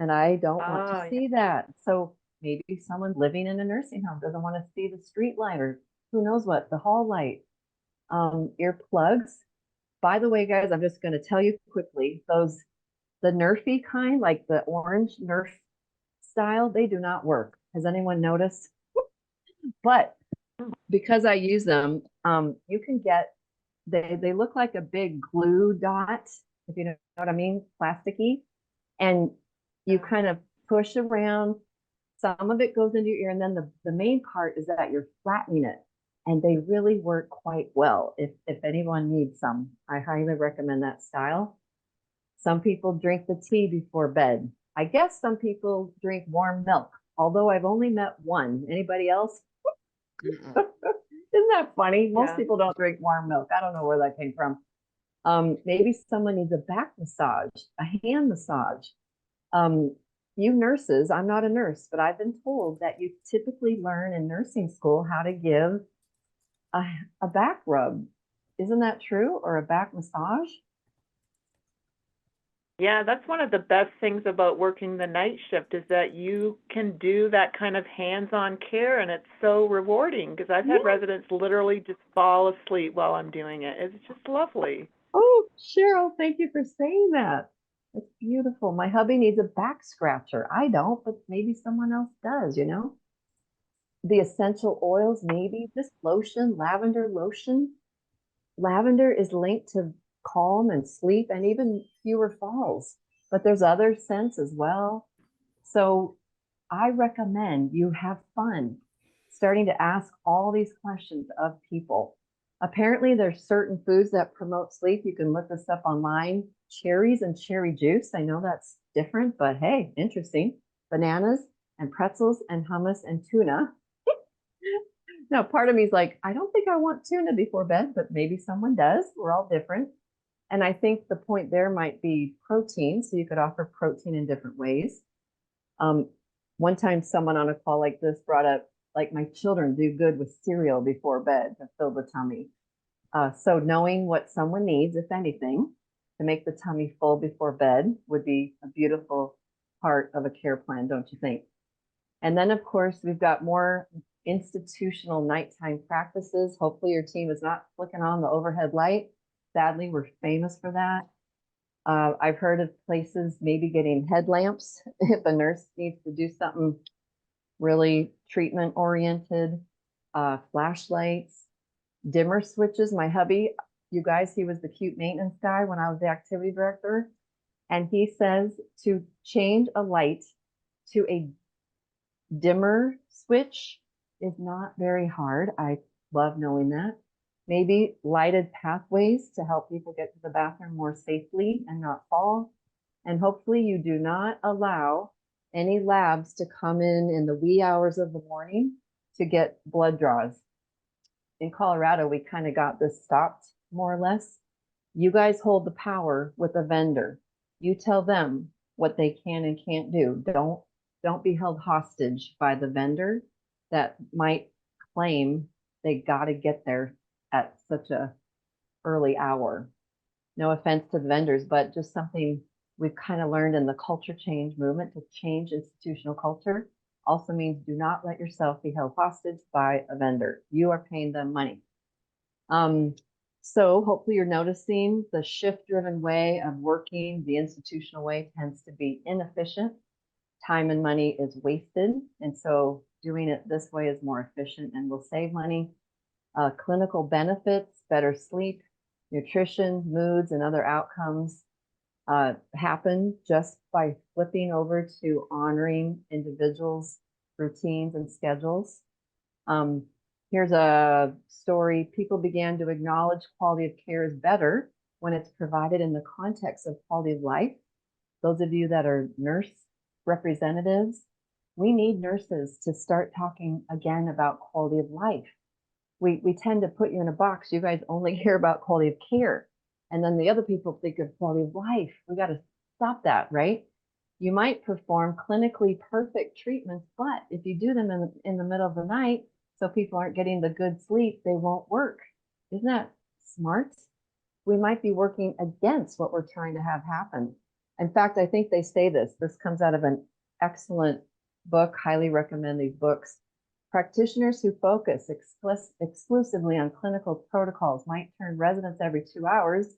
And I don't want Oh, to yeah. see that. So maybe someone living in a nursing home doesn't want to see the street light or who knows what, the hall light. Earplugs. By the way, guys, I'm just going to tell you quickly, the Nerfy kind, like the orange Nerf style, they do not work. Has anyone noticed? But because I use them, you can get they look like a big glue dot, if you know what I mean, plasticky, and you kind of push around. Some of it goes into your ear, and then the main part is that you're flattening it, and they really work quite well. If anyone needs some, I highly recommend that style. Some people drink the tea before bed. I guess some people drink warm milk, although I've only met one. Anybody else? Mm-mm. Isn't that funny? Most Yeah. people don't drink warm milk. I don't know where that came from. Maybe someone needs a back massage, a hand massage. You nurses, I'm not a nurse, but I've been told that you typically learn in nursing school how to give a back rub. Isn't that true? Or a back massage? Yeah, that's one of the best things about working the night shift is that you can do that kind of hands-on care, and it's so rewarding because I've had Yeah. residents literally just fall asleep while I'm doing it. It's just lovely. Oh, Cheryl, thank you for saying that. It's beautiful. My hubby needs a back scratcher. I don't, but maybe someone else does, you know? The essential oils, maybe this lotion, lavender lotion. Lavender is linked to calm and sleep and even fewer falls, but there's other scents as well. So I recommend you have fun starting to ask all these questions of people. Apparently, there's certain foods that promote sleep. You can look this up online. Cherries and cherry juice. I know that's different, but hey, interesting. Bananas and pretzels and hummus and tuna. Now, part of me is like, I don't think I want tuna before bed, but maybe someone does. We're all different. And I think the point there might be protein. So you could offer protein in different ways. One time someone on a call like this brought up, like, my children do good with cereal before bed to fill the tummy. So knowing what someone needs, if anything, to make the tummy full before bed would be a beautiful part of a care plan, don't you think? And then, of course, we've got more institutional nighttime practices. Hopefully your team is not flicking on the overhead light. Sadly, we're famous for that. I've heard of places maybe getting headlamps if a nurse needs to do something really treatment oriented, flashlights, dimmer switches. My hubby, you guys, he was the cute maintenance guy when I was the activity director. And he says to change a light to a dimmer switch is not very hard. I love knowing that. Maybe lighted pathways to help people get to the bathroom more safely and not fall. And hopefully you do not allow any labs to come in the wee hours of the morning to get blood draws. In Colorado, we kind of got this stopped more or less. You guys hold the power with a vendor. You tell them what they can and can't do. Don't be held hostage by the vendor that might claim they got to get there at such a early hour. No offense to the vendors, but just something we've kind of learned in the culture change movement. To change institutional culture also means do not let yourself be held hostage by a vendor. You are paying them money. So hopefully you're noticing the shift-driven way of working. The institutional way tends to be inefficient. Time and money is wasted. And so doing it this way is more efficient and will save money. Clinical benefits, better sleep, nutrition, moods, and other outcomes happen just by flipping over to honoring individuals' routines and schedules. Here's a story. People began to acknowledge quality of care is better when it's provided in the context of quality of life. Those of you that are nurse representatives, we need nurses to start talking again about quality of life. We tend to put you in a box. You guys only hear about quality of care. And then the other people think of quality of life. We got to stop that, right? You might perform clinically perfect treatments, but if you do them in the middle of the night, so people aren't getting the good sleep, they won't work. Isn't that smart? We might be working against what we're trying to have happen. In fact, I think they say this. This comes out of an excellent book. Highly recommend these books. Practitioners who focus exclusively on clinical protocols might turn residents every 2 hours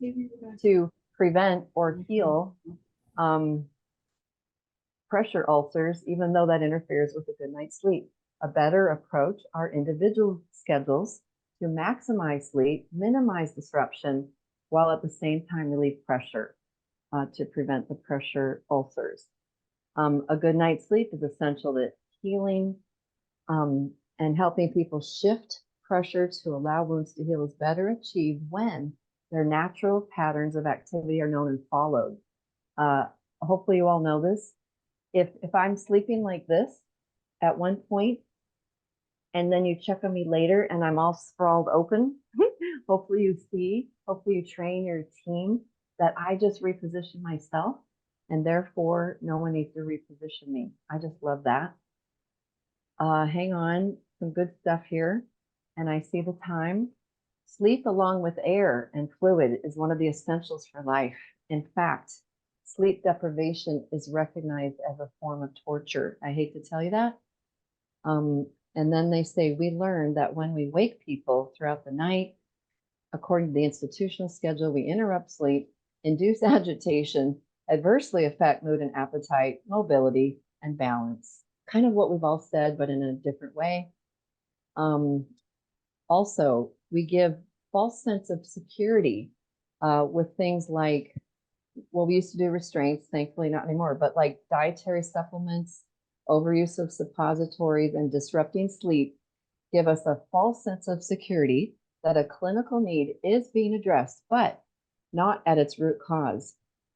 to prevent or heal pressure ulcers, even though that interferes with a good night's sleep. A better approach are individual schedules to maximize sleep, minimize disruption, while at the same time relieve pressure to prevent the pressure ulcers. A good night's sleep is essential to healing and helping people shift pressure to allow wounds to heal is better achieved when their natural patterns of activity are known and followed. Hopefully you all know this. If I'm sleeping like this at one point, and then you check on me later and I'm all sprawled open, hopefully you train your team that I just reposition myself and therefore no one needs to reposition me. I just love that. Hang on, some good stuff here. And I see the time. Sleep along with air and fluid is one of the essentials for life. In fact, sleep deprivation is recognized as a form of torture. I hate to tell you that. And then they say, we learned that when we wake people throughout the night, according to the institutional schedule, we interrupt sleep, induce agitation, adversely affect mood and appetite, mobility, and balance. Kind of what we've all said, but in a different way. Also, we give false sense of security with things like, well, we used to do restraints, thankfully not anymore, but like dietary supplements, overuse of suppositories, and disrupting sleep give us a false sense of security that a clinical need is being addressed, but not at its root cause.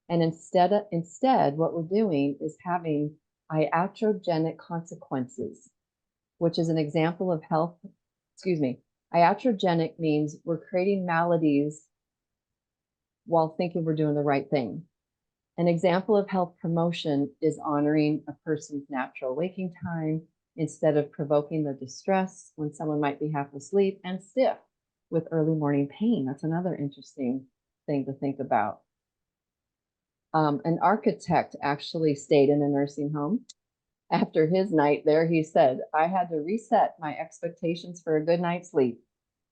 And instead, what we're doing is having iatrogenic consequences, which is an example of health. Iatrogenic means we're creating maladies while thinking we're doing the right thing. An example of health promotion is honoring a person's natural waking time instead of provoking the distress when someone might be half asleep and stiff with early morning pain. That's another interesting thing to think about. An architect actually stayed in a nursing home. After his night there, he said, I had to reset my expectations for a good night's sleep.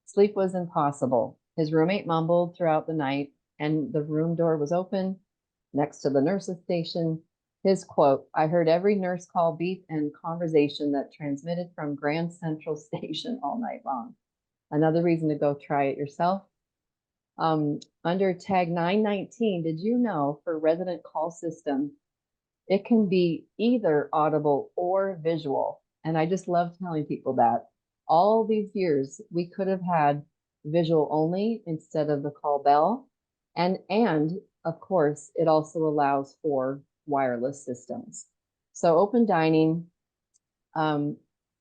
Sleep was impossible. His roommate mumbled throughout the night and the room door was open. next to the nurse's station. His quote, I heard every nurse call beep and conversation that transmitted from Grand Central Station all night long. Another reason to go try it yourself. Under tag 919, did you know for resident call system, it can be either audible or visual? And I just love telling people that. All these years, we could have had visual only instead of the call bell. And of course, it also allows for wireless systems. So open dining,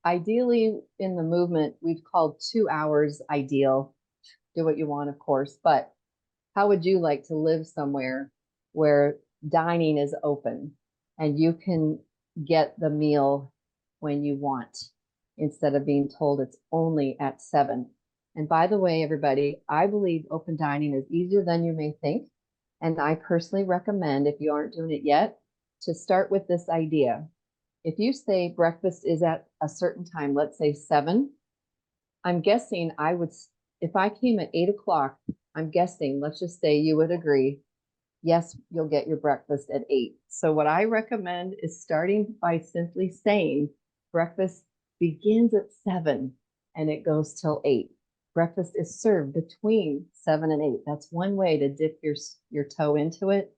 ideally in the movement, we've called 2 hours ideal. Do what you want, of course, but how would you like to live somewhere where dining is open and you can get the meal when you want instead of being told it's only at 7? And by the way, everybody, I believe open dining is easier than you may think. And I personally recommend, if you aren't doing it yet, to start with this idea. If you say breakfast is at a certain time, let's say 7, I'm guessing I would, if I came at 8 o'clock, I'm guessing, let's just say you would agree, yes, you'll get your breakfast at 8. So what I recommend is starting by simply saying breakfast begins at 7 and it goes till 8. Breakfast is served between 7 and 8. That's one way to dip your toe into it.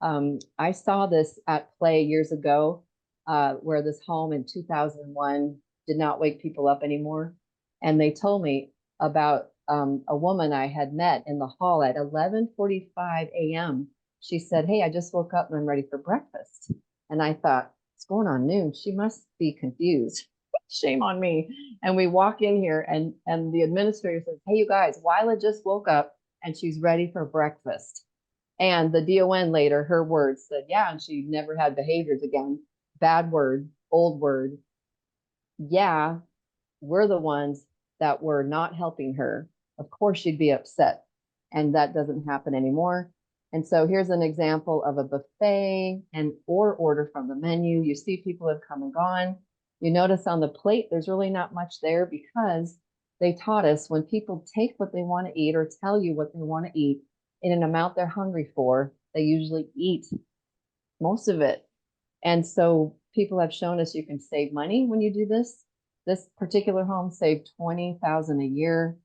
I saw this at play years ago, where this home in 2001 did not wake people up anymore. And they told me about a woman I had met in the hall at 11:45 a.m. She said, hey, I just woke up and I'm ready for breakfast. And I thought, what's going on noon? She must be confused. Shame on me. And we walk in here and the administrator says, hey, you guys, Wyla just woke up and she's ready for breakfast. And the DON later, her words said, yeah, and she never had behaviors again. Bad word, old word. Yeah, we're the ones that were not helping her. Of course, she'd be upset. And that doesn't happen anymore. And so here's an example of a buffet or order from the menu. You see people have come and gone. You notice on the plate, there's really not much there because they taught us when people take what they want to eat or tell you what they want to eat in an amount they're hungry for, they usually eat most of it. And so people have shown us you can save money when you do this. This particular home saved $20,000 a year.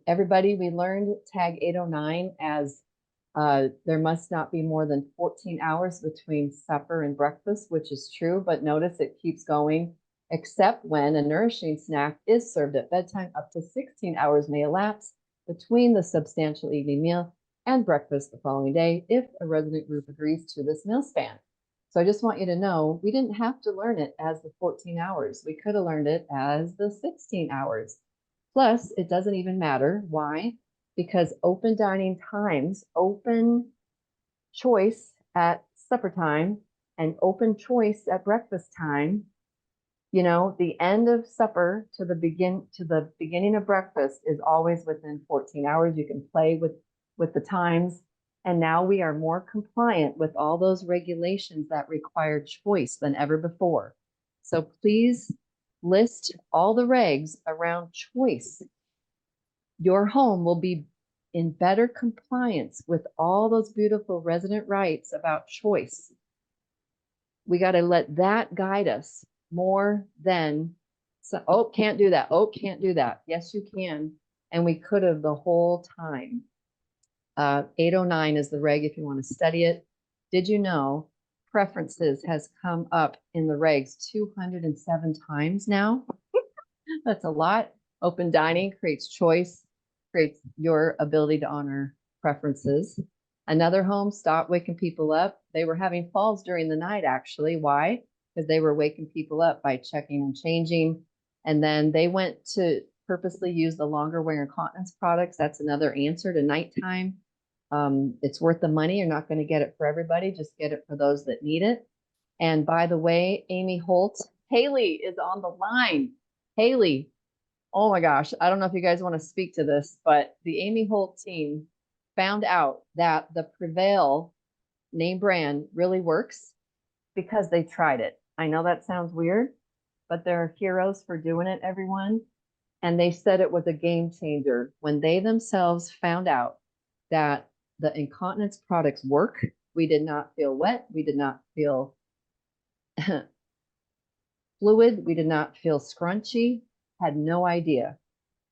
Everybody, we learned tag 809 as there must not be more than 14 hours between supper and breakfast, which is true, but notice it keeps going, except when a nourishing snack is served at bedtime. Up to 16 hours may elapse between the substantial evening meal and breakfast the following day if a resident group agrees to this meal span. So I just want you to know, we didn't have to learn it as the 14 hours. We could have learned it as the 16 hours. Plus, it doesn't even matter. Why? Because open dining times, open choice at supper time and open choice at breakfast time, you know, the end of supper to the beginning of breakfast is always within 14 hours. You can play with the times. And now we are more compliant with all those regulations that require choice than ever before. So please list all the regs around choice. Your home will be in better compliance with all those beautiful resident rights about choice. We got to let that guide us more than, oh, can't do that. Oh, can't do that. Yes, you can. And we could have the whole time. 809 is the reg if you want to study it. Did you know preferences has come up in the regs 207 times now? That's a lot. Open dining creates choice, creates your ability to honor preferences. Another home stopped waking people up. They were having falls during the night, actually. Why? Because they were waking people up by checking and changing. And then they went to purposely use the longer wear incontinence products. That's another answer to nighttime. It's worth the money. You're not going to get it for everybody. Just get it for those that need it. And by the way, Amy Holt, Haley is on the line. Haley, oh my gosh, I don't know if you guys want to speak to this, but the Amy Holt team found out that the Prevail name brand really works because they tried it. I know that sounds weird, but they're heroes for doing it, everyone. And they said it was a game changer when they themselves found out that the incontinence products work We did not feel wet. We did not feel fluid. We did not feel scrunchy. Had no idea.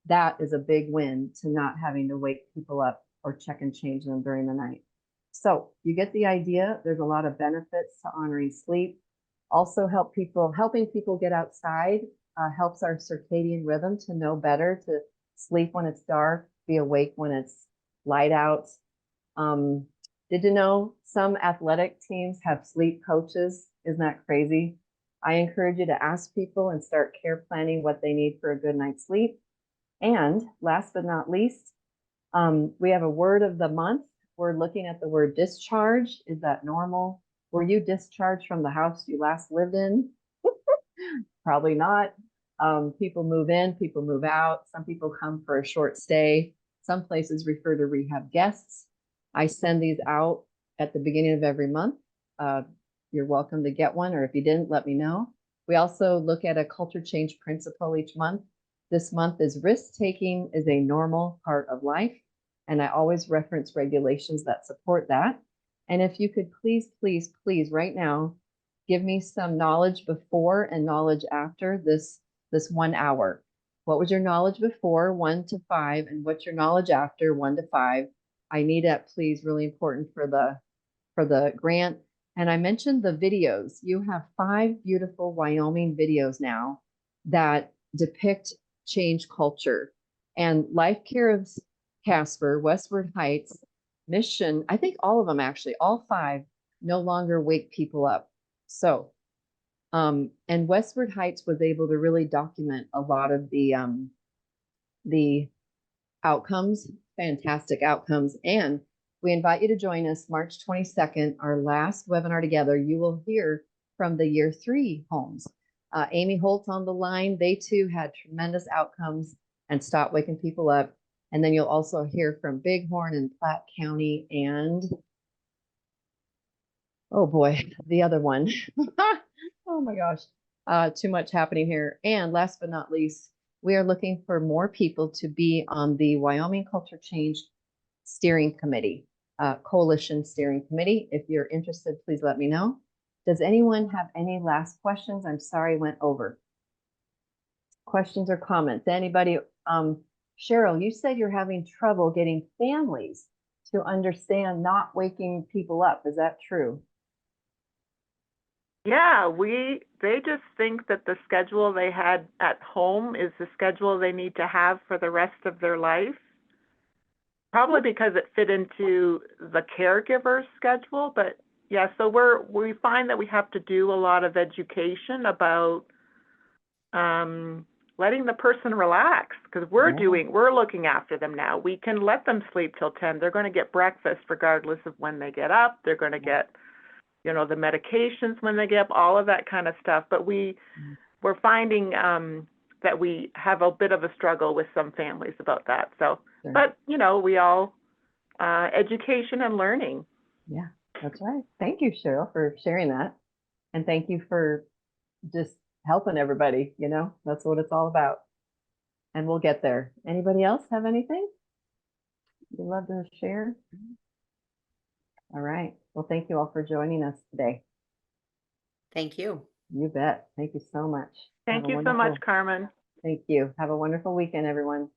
That is a big win to not having to wake people up or check and change them during the night. So you get the idea. There's a lot of benefits to honoring sleep. Also helping people get outside helps our circadian rhythm to know better to sleep when it's dark, be awake when it's light out. Did you know some athletic teams have sleep coaches? Isn't that crazy? I encourage you to ask people and start care planning what they need for a good night's sleep. And last but not least, we have a word of the month. We're looking at the word discharge. Is that normal? Were you discharged from the house you last lived in? Probably not. People move in, people move out. Some people come for a short stay. Some places refer to rehab guests. I send these out at the beginning of every month. You're welcome to get one, or if you didn't, let me know. We also look at a culture change principle each month. This month is risk-taking is a normal part of life. And I always reference regulations that support that. And if you could please, please, please, right now, give me some knowledge before and knowledge after this 1 hour. What was your knowledge before, 1 to 5, and what's your knowledge after, 1 to 5? I need that, please, really important for the grant. And I mentioned the videos. You have 5 beautiful Wyoming videos now that depict change culture. And Life Care of Casper, Westward Heights, Mission, I think all of them actually, all 5 no longer wake people up. So, and Westward Heights was able to really document a lot of the outcomes, fantastic outcomes. And we invite you to join us March 22nd, our last webinar together. You will hear from the year 3 homes. Amy Holt's on the line. They too had tremendous outcomes and stopped waking people up. And then you'll also hear from Bighorn and Platte County and, oh boy, the other one. Oh my gosh, too much happening here. And last but not least, we are looking for more people to be on the Wyoming Culture Change Steering Committee, Coalition Steering Committee. If you're interested, please let me know. Does anyone have any last questions? I'm sorry I went over. Questions or comments? Anybody? Cheryl, you said you're having trouble getting families to understand not waking people up. Is that true? Yeah, they just think that the schedule they had at home is the schedule they need to have for the rest of their life. Probably because it fit into the caregiver's schedule, but yeah, so we find that we have to do a lot of education about letting the person relax, because we're looking after them now. We can let them sleep till 10. They're going to get breakfast regardless of when they get up. They're going to get, the medications when they get up, all of that kind of stuff. But we're finding that we have a bit of a struggle with some families about that. So, Sure. But, we all, education and learning. Yeah, that's right. Thank you, Cheryl, for sharing that. And thank you for just helping everybody, that's what it's all about. And we'll get there. Anybody else have anything you'd love to share? All right. Well, thank you all for joining us today. Thank you. You bet. Thank you so much. Thank you so much, Carmen. Thank you. Have a wonderful weekend, everyone.